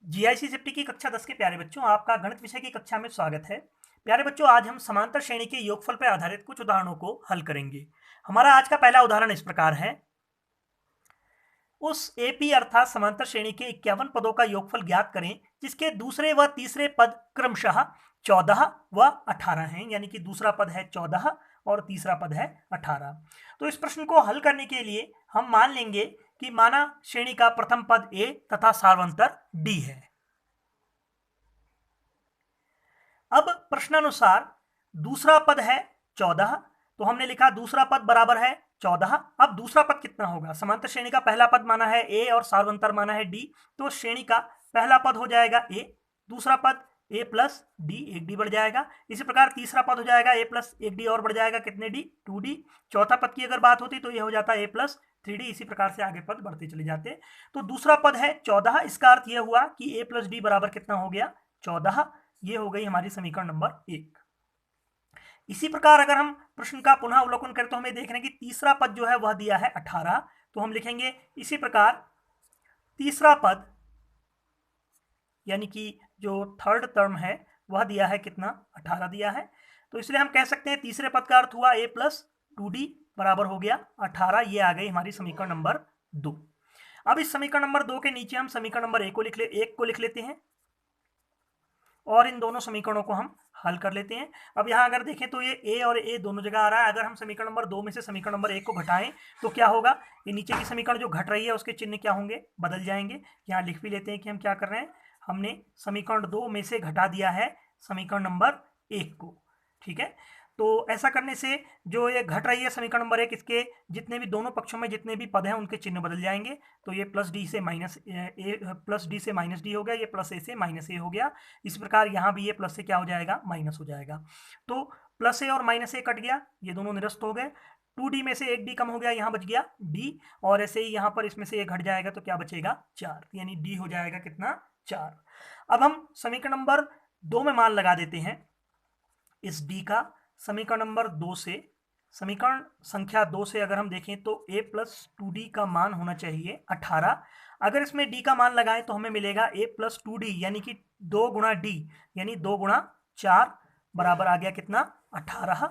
GIC की कक्षा 10 के प्यारे बच्चों, आपका गणित विषय की कक्षा में स्वागत है। प्यारे बच्चों, आज हम समांतर श्रेणी के योगफल पर आधारित कुछ उदाहरणों को हल करेंगे। हमारा आज का पहला उदाहरण इस प्रकार है। उस एपी अर्थात समांतर श्रेणी के 51 पदों का योगफल ज्ञात करें जिसके दूसरे व तीसरे पद क्रमशः 14 व 18 हैं, यानी कि दूसरा पद है 14 और तीसरा पद है 18। तो इस प्रश्न को हल करने के लिए हम मान लेंगे कि माना श्रेणी का प्रथम पद ए तथा सार्वंतर डी है। अब प्रश्नानुसार दूसरा पद है 14, तो हमने लिखा दूसरा पद बराबर है 14। अब दूसरा पद कितना होगा? समांतर श्रेणी का पहला पद माना है ए और सार्वंतर माना है डी, तो श्रेणी का पहला पद हो जाएगा ए, दूसरा पद ए प्लस डी, एक डी बढ़ जाएगा। इसी प्रकार तीसरा पद हो जाएगा ए प्लस एक डी और बढ़ जाएगा, कितने डी? 2d। चौथा पद की अगर बात होती तो ये हो जाता ए प्लस 3d। इसी प्रकार से आगे पद बढ़ते चले जाते। तो दूसरा पद है 14, इसका अर्थ यह हुआ कि ए प्लस डी बराबर कितना हो गया? 14। ये हो गई हमारी समीकरण नंबर 1। इसी प्रकार अगर हम प्रश्न का पुनः अवलोकन करें तो हमें देख रहे हैं कि तीसरा पद जो है वह दिया है 18, तो हम लिखेंगे इसी प्रकार तीसरा पद यानी कि जो थर्ड टर्म है वह दिया है कितना? 18 दिया है। तो इसलिए हम कह सकते हैं तीसरे पद का अर्थ हुआ a प्लस 2d बराबर हो गया 18। ये आ गई हमारी समीकरण नंबर 2। अब इस समीकरण नंबर 2 के नीचे हम समीकरण नंबर 1 को लिख लेते हैं और इन दोनों समीकरणों को हम हल कर लेते हैं। अब यहाँ अगर देखें तो ये a और a दोनों जगह आ रहा है। अगर हम समीकरण नंबर 2 में से समीकरण नंबर 1 को घटाएं तो क्या होगा? ये नीचे की समीकरण जो घट रही है उसके चिन्ह क्या होंगे? बदल जाएंगे। यहाँ लिख भी लेते हैं कि हम क्या कर रहे हैं। हमने समीकरण 2 में से घटा दिया है समीकरण नंबर 1 को। ठीक है, तो ऐसा करने से जो ये घट रही है समीकरण नंबर 1, इसके जितने भी दोनों पक्षों में जितने भी पद हैं उनके चिन्ह बदल जाएंगे। तो ये प्लस डी से माइनस ए, प्लस डी से माइनस डी हो गया, ये प्लस ए से माइनस ए हो गया। इस प्रकार यहाँ भी ये प्लस से क्या हो जाएगा? माइनस हो जाएगा। तो प्लस ए और माइनस ए कट गया, ये दोनों निरस्त हो गए। 2d में से एक डी कम हो गया, यहाँ बच गया d, और ऐसे ही यहाँ पर इसमें से एक घट जाएगा तो क्या बचेगा? 4, यानी d हो जाएगा कितना? 4। अब हम समीकरण नंबर 2 में मान लगा देते हैं इस d का। समीकरण नंबर 2 से, समीकरण संख्या 2 से अगर हम देखें तो a प्लस 2d का मान होना चाहिए 18। अगर इसमें d का मान लगाएं तो हमें मिलेगा a प्लस 2d, यानी कि 2 गुणा d, यानी 2 गुणा 4 बराबर आ गया कितना? 18।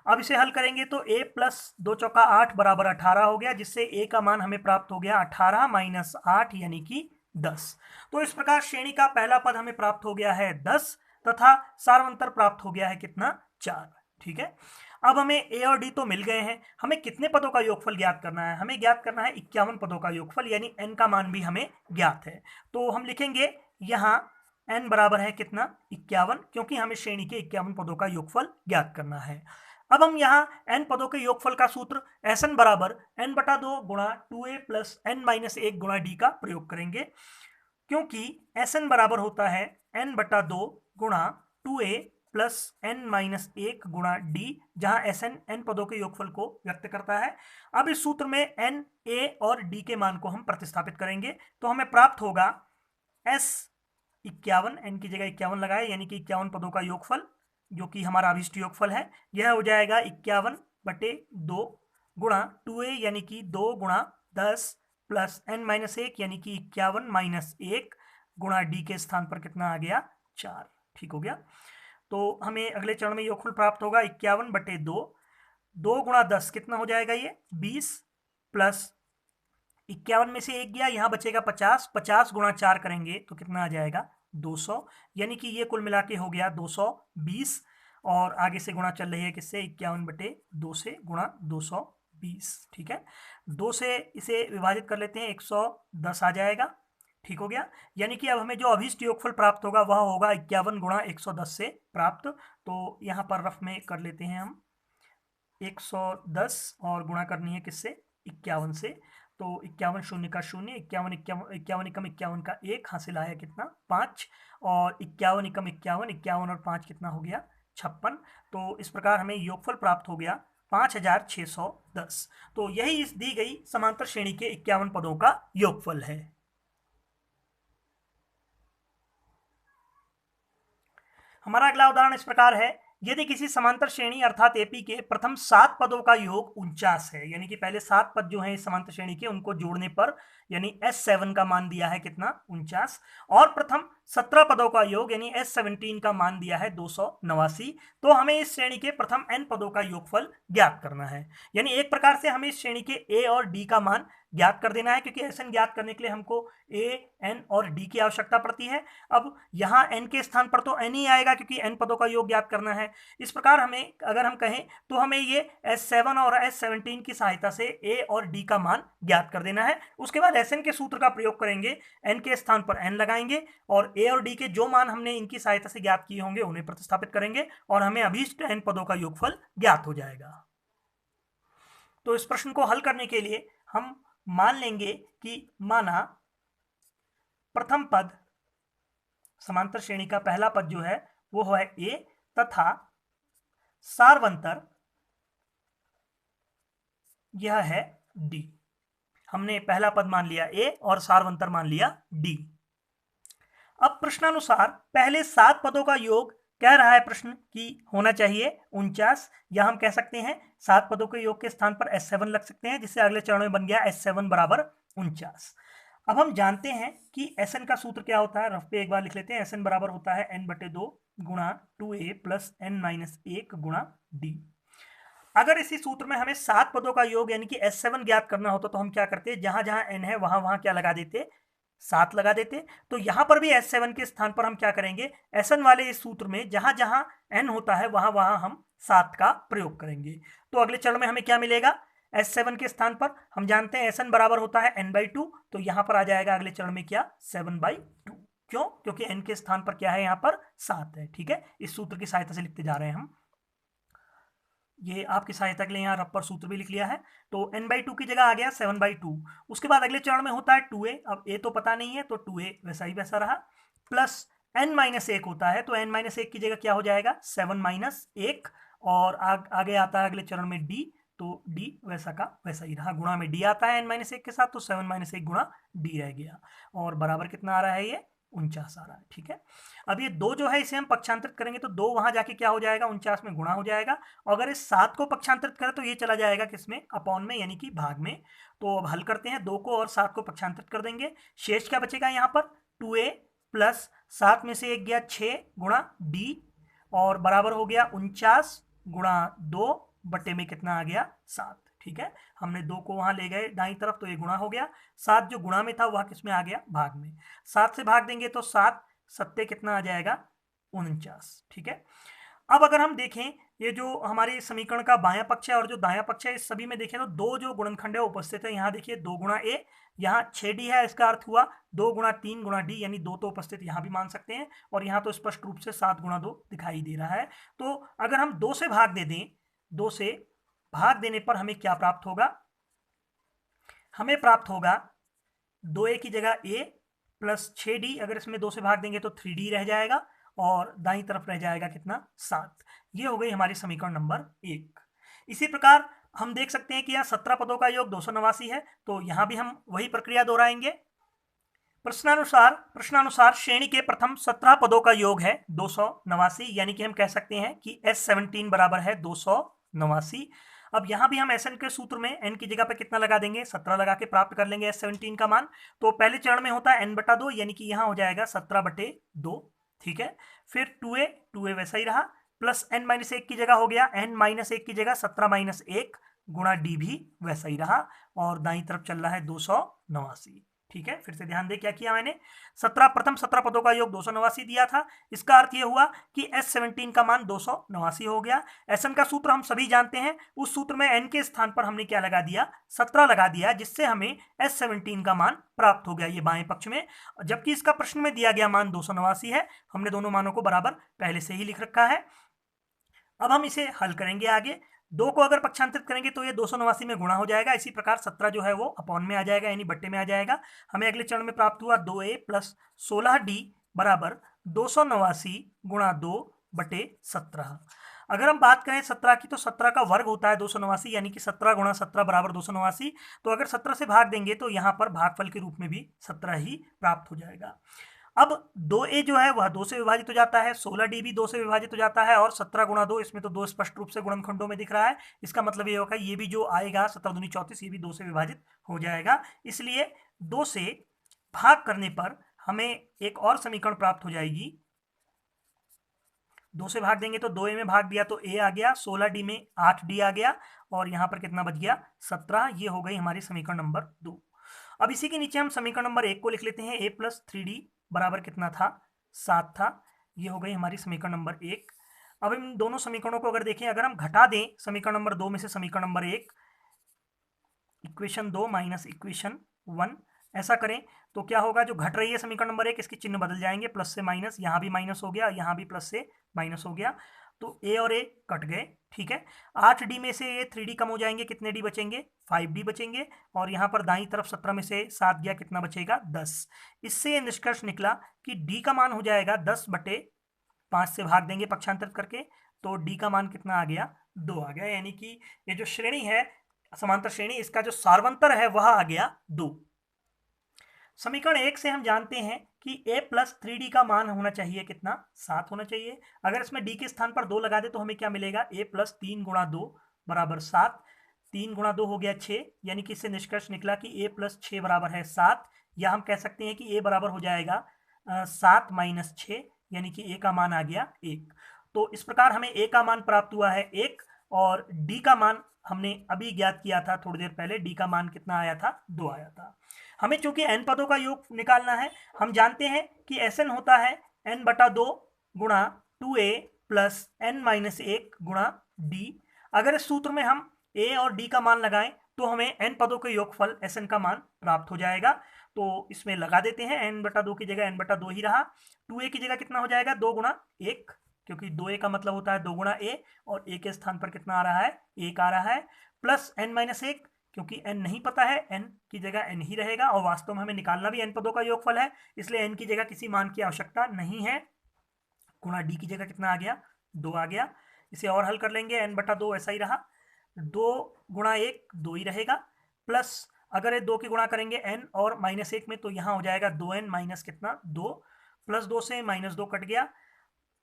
अब इसे हल करेंगे तो a प्लस 2 चौका 8 बराबर 18 हो गया, जिससे a का मान हमें प्राप्त हो गया 18 माइनस 8 यानी कि 10। तो इस प्रकार श्रेणी का पहला पद हमें प्राप्त हो गया है 10 तथा सार्वंतर प्राप्त हो गया है कितना? 4। ठीक है, अब हमें ए और डी तो मिल गए हैं। हमें कितने पदों का योगफल ज्ञात करना है? हमें ज्ञात करना है 51 पदों का योगफल, यानी n का मान भी हमें ज्ञात है। तो हम लिखेंगे यहाँ n बराबर है कितना? 51, क्योंकि हमें श्रेणी के 51 पदों का योगफल ज्ञात करना है। अब हम यहाँ n पदों के योगफल का सूत्र Sn बराबर n बटा 2 गुणा 2a प्लस n माइनस 1 गुणा d का प्रयोग करेंगे, क्योंकि Sn बराबर होता है n बटा 2 गुणा 2a प्लस n माइनस 1 गुणा डी, जहां Sn n पदों के योगफल को व्यक्त करता है। अब इस सूत्र में n, a और d के मान को हम प्रतिस्थापित करेंगे तो हमें प्राप्त होगा s 51, n की जगह 51 लगाए, यानी कि 51 पदों का योगफल, जो कि हमारा अभिष्ट योगफल है। यह हो जाएगा 51 बटे 2 गुणा 2a यानी कि 2 गुणा 10 प्लस n माइनस 1 यानी कि 51 माइनस 1 गुणा डी के स्थान पर कितना आ गया? 4। ठीक हो गया। तो हमें अगले चरण में योगफल प्राप्त होगा 51 बटे 2, 2 गुणा 10 कितना हो जाएगा? ये 20 प्लस 51 में से एक गया, यहाँ बचेगा 50, 50 गुणा 4 करेंगे तो कितना आ जाएगा? 200, यानी कि ये कुल मिला के हो गया 220। और आगे से गुणा चल रही है किससे? 51 बटे 2 से गुणा 220। ठीक है, 2 से इसे विभाजित कर लेते हैं, 110 आ जाएगा। ठीक हो गया, यानी कि अब हमें जो अभीष्ट योगफल प्राप्त होगा वह होगा 51 गुणा 110 से प्राप्त। तो यहाँ पर रफ में कर लेते हैं हम 110 और गुणा करनी है किससे? 51 से। तो 51 शून्य का शून्य, 51 51 एकम 51 का 1 हासिल आया कितना? 5, और 51 एकम 51, 51 और 5 कितना हो गया? 56। तो इस प्रकार हमें योगफल प्राप्त हो गया 5610। तो यही इस दी गई समांतर श्रेणी के 51 पदों का योगफल है। हमारा अगला उदाहरण इस प्रकार है। यदि किसी समांतर श्रेणी अर्थात एपी के प्रथम 7 पदों का योग 49 है, यानी कि पहले 7 पद जो हैं इस समांतर श्रेणी के, उनको जोड़ने पर यानी S7 का मान दिया है कितना 49, और प्रथम 17 पदों का योग यानी S17 का मान दिया है 289, तो हमें इस श्रेणी के प्रथम n पदों का योगफल ज्ञात करना है। यानी एक प्रकार से हमें इस श्रेणी के a और d का मान ज्ञात कर देना है, क्योंकि Sn ज्ञात करने के लिए हमको a, n और d की आवश्यकता पड़ती है। अब यहाँ n के स्थान पर तो n ही आएगा, क्योंकि n पदों का योग ज्ञात करना है। इस प्रकार हमें अगर हम कहें तो हमें ये S7 और S17 की सहायता से a और d का मान ज्ञात कर देना है। उसके बाद Sn के सूत्र का प्रयोग करेंगे, n के स्थान पर n लगाएंगे और a और d के जो मान हमने इनकी सहायता से ज्ञात किए होंगे उन्हें प्रतिस्थापित करेंगे और हमें अभीष्ट n पदों का योगफल ज्ञात हो जाएगा। तो इस प्रश्न को हल करने के लिए हम मान लेंगे कि माना प्रथम पद समांतर श्रेणी का पहला पद जो है वो है a तथा सार्वंतर यह है d। हमने पहला पद मान लिया a और सार्वंतर मान लिया d। अब प्रश्नानुसार पहले 7 पदों का योग कह रहा है प्रश्न कि होना चाहिए 49, या हम कह सकते हैं 7 पदों के योग के स्थान पर S7 लग सकते हैं, जिससे अगले चरण में बन गया S7 बराबर 49। अब हम जानते हैं कि Sn का सूत्र क्या होता है, रफ पे एक बार लिख लेते हैं। Sn बराबर होता है n/2 गुणा 2a प्लस n-1 गुणा d। अगर इसी सूत्र में हमें 7 पदों का योग यानी कि S7 ज्ञात करना होता तो हम क्या करते, जहां जहां n है वहां वहां क्या लगा देते, 7 लगा देते। तो यहां पर भी S7 के स्थान पर हम क्या करेंगे, Sn वाले इस सूत्र में जहां जहां n होता है वहां वहां हम 7 का प्रयोग करेंगे। तो अगले चरण में हमें क्या मिलेगा, S7 के स्थान पर हम जानते हैं Sn बराबर होता है n/2, तो यहां पर आ जाएगा अगले चरण में क्या 7/2। क्यों, क्योंकि n के स्थान पर क्या है, यहाँ पर 7 है। ठीक है, इस सूत्र की सहायता से लिखते जा रहे हैं हम, ये आपकी सहायता के लिए यहाँ रफ पर सूत्र भी लिख लिया है। तो n/2 की जगह आ गया 7/2। उसके बाद अगले चरण में होता है 2a, अब a तो पता नहीं है तो 2a वैसा ही वैसा रहा, प्लस n-1 होता है, तो n-1 की जगह क्या हो जाएगा 7-1, और आगे आता है अगले चरण में d, तो d वैसा का वैसा ही रहा, गुणा में d आता है n-1 के साथ, तो 7-1 गुणा d रह गया, और बराबर कितना आ रहा है, ये 49 आ रहा है। ठीक है, अब ये 2 जो है इसे हम पक्षांतरित करेंगे तो 2 वहां जाके क्या हो जाएगा, 49 में गुणा हो जाएगा, और अगर इस 7 को पक्षांतरित करें तो ये चला जाएगा किसमें, अपॉन में, यानी कि भाग में। तो अब हल करते हैं, 2 को और 7 को पक्षांतरित कर देंगे, शेष क्या बचेगा यहाँ पर 2a प्लस 7 में से 1 गया 6 गुणा d, और बराबर हो गया 49 गुणा 2 बटे में कितना आ गया 7। ठीक है, हमने 2 को वहां ले गए दाईं तरफ तो ये गुणा हो गया, 7 जो गुणा में था वह किस में आ गया, भाग में। 7 से भाग देंगे तो 7 7 कितना आ जाएगा 49। ठीक है, अब अगर हम देखें ये जो हमारे समीकरण का बायां पक्ष है और जो दायां पक्ष है, इस सभी में देखें तो 2 जो गुणनखंड है उपस्थित है। यहाँ देखिए 2 गुणा a, यहाँ 6d है, इसका अर्थ हुआ 2 गुणा 3 गुणा d, यानी 2 तो उपस्थित यहाँ भी मान सकते हैं, और यहाँ तो स्पष्ट रूप से 7 गुणा 2 दिखाई दे रहा है। तो अगर हम 2 से भाग दे दें, 2 से भाग देने पर हमें क्या प्राप्त होगा, हमें प्राप्त होगा 2a की जगह a प्लस 6d, अगर इसमें 2 से भाग देंगे तो 3d रह जाएगा, और दाईं तरफ रह जाएगा कितना 7। ये हो गई हमारी समीकरण नंबर 1। इसी प्रकार हम देख सकते हैं कि यहाँ 17 पदों का योग 289 है, तो यहाँ भी हम वही प्रक्रिया दोहराएंगे। प्रश्नानुसार श्रेणी के प्रथम 17 पदों का योग है 289, यानी कि हम कह सकते हैं कि S17 बराबर है 289। अब यहाँ भी हम Sn के सूत्र में n की जगह पर कितना लगा देंगे, 17 लगा के प्राप्त कर लेंगे S17 का मान। तो पहले चरण में होता है n/2, यानी कि यहाँ हो जाएगा 17/2। ठीक है, फिर 2a वैसा ही रहा, प्लस n-1 की जगह हो गया n-1 की जगह 17-1 गुणा d भी वैसा ही रहा, और दाईं तरफ चल रहा है 289। ठीक है, फिर से ध्यान दे क्या किया मैंने, प्रथम 17 पदों का योग 289 दिया था, इसका अर्थ यह हुआ कि S17 का मान 289 हो गया। Sn का सूत्र हम सभी जानते हैं, उस सूत्र में n के स्थान पर हमने क्या लगा दिया, 17 लगा दिया, जिससे हमें S17 का मान प्राप्त हो गया ये बाएं पक्ष में, जबकि इसका प्रश्न में दिया गया मान 289 है। हमने दोनों मानों को बराबर पहले से ही लिख रखा है। अब हम इसे हल करेंगे आगे, 2 को अगर पक्षांतरित करेंगे तो ये 289 में गुणा हो जाएगा, इसी प्रकार 17 जो है वो अपॉन में आ जाएगा, यानी बट्टे में आ जाएगा। हमें अगले चरण में प्राप्त हुआ 2a प्लस 16d बराबर 289 गुणा 2 बटे 17। अगर हम बात करें 17 की, तो 17 का वर्ग होता है 289, यानी कि 17 गुणा 17 बराबर 289। तो अगर 17 से भाग देंगे तो यहाँ पर भागफल के रूप में भी 17 ही प्राप्त हो जाएगा। अब 2a जो है वह 2 से विभाजित हो जाता है, 16d भी 2 से विभाजित हो जाता है, और 17 गुणा 2, इसमें तो 2 स्पष्ट रूप से गुणनखंडों में दिख रहा है। इसका मतलब ये होगा ये भी जो आएगा 17 दूनी 34, ये भी 2 से विभाजित हो जाएगा। इसलिए 2 से भाग करने पर हमें एक और समीकरण प्राप्त हो जाएगी। 2 से भाग देंगे तो 2a में भाग दिया तो a आ गया, 16d में 8d आ गया, और यहाँ पर कितना बच गया 17। ये हो गई हमारी समीकरण नंबर 2। अब इसी के नीचे हम समीकरण नंबर 1 को लिख लेते हैं। a प्लस 3d बराबर कितना था, 7 था। ये हो गई हमारी समीकरण नंबर 1। अब इन दोनों समीकरणों को अगर देखें, अगर हम घटा दें समीकरण नंबर 2 में से समीकरण नंबर 1, इक्वेशन 2 माइनस इक्वेशन 1, ऐसा करें तो क्या होगा, जो घट रही है समीकरण नंबर 1, इसके चिन्ह बदल जाएंगे, प्लस से माइनस, यहाँ भी माइनस हो गया, यहाँ भी प्लस से माइनस हो गया, तो a और a कट गए। ठीक है, 8d में से ये 3d कम हो जाएंगे, कितने d बचेंगे, 5d बचेंगे, और यहाँ पर दाईं तरफ 17 में से 7 गया, कितना बचेगा 10। इससे ये निष्कर्ष निकला कि d का मान हो जाएगा 10/5 से भाग देंगे पक्षांतरित करके, तो d का मान कितना आ गया, 2 आ गया। यानी कि ये जो श्रेणी है समांतर श्रेणी, इसका जो सार्वंतर है वह आ गया 2। समीकरण 1 से हम जानते हैं कि a प्लस 3d का मान होना चाहिए कितना, 7 होना चाहिए। अगर इसमें d के स्थान पर 2 लगा दे तो हमें क्या मिलेगा, a प्लस 3 गुणा 2 बराबर 7। 3 गुणा 2 हो गया 6, यानी कि इससे निष्कर्ष निकला कि a प्लस 6 बराबर है 7। या हम कह सकते हैं कि a बराबर हो जाएगा 7 माइनस 6, यानी कि a का मान आ गया 1। तो इस प्रकार हमें a का मान प्राप्त हुआ है 1, और d का मान हमने अभी ज्ञात किया था थोड़ी देर पहले, d का मान कितना आया था, 2 आया था। हमें चूंकि n पदों का योग निकालना है, हम जानते हैं कि Sn होता है n/2 गुणा 2a प्लस n माइनस 1 गुणा d। अगर इस सूत्र में हम a और d का मान लगाएं तो हमें n पदों के योगफल Sn का मान प्राप्त हो जाएगा। तो इसमें लगा देते हैं, n/2 की जगह n/2 ही रहा, 2a की जगह कितना हो जाएगा, 2 गुणा 1, क्योंकि 2a का मतलब होता है 2 गुणा a, और a के स्थान पर कितना आ रहा है, 1 आ रहा है, प्लस n माइनस 1, क्योंकि n नहीं पता है, n की जगह n ही रहेगा, और वास्तव में हमें निकालना भी n पदों का योगफल है, इसलिए n की जगह किसी मान की आवश्यकता नहीं है, गुणा d की जगह कितना आ गया, 2 आ गया। इसे और हल कर लेंगे, n/2 ऐसा ही रहा, 2 गुणा 1 2 ही रहेगा, प्लस अगर ये 2 की गुणा करेंगे n और माइनस 1 में, तो यहाँ हो जाएगा 2n माइनस कितना, 2, प्लस 2 से माइनस 2 कट गया,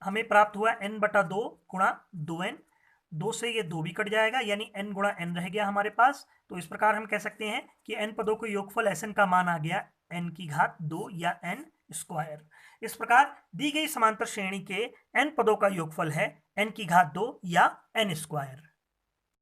हमें प्राप्त हुआ n/2 गुणा 2n। 2 से ये 2 भी कट जाएगा, यानी n गुणा n रह गया हमारे पास। तो इस प्रकार हम कह सकते हैं कि n पदों के योगफल Sn का मान आ गया n की घात 2 या n स्क्वायर। इस प्रकार दी गई समांतर श्रेणी के n पदों का योगफल है n की घात 2 या n स्क्वायर।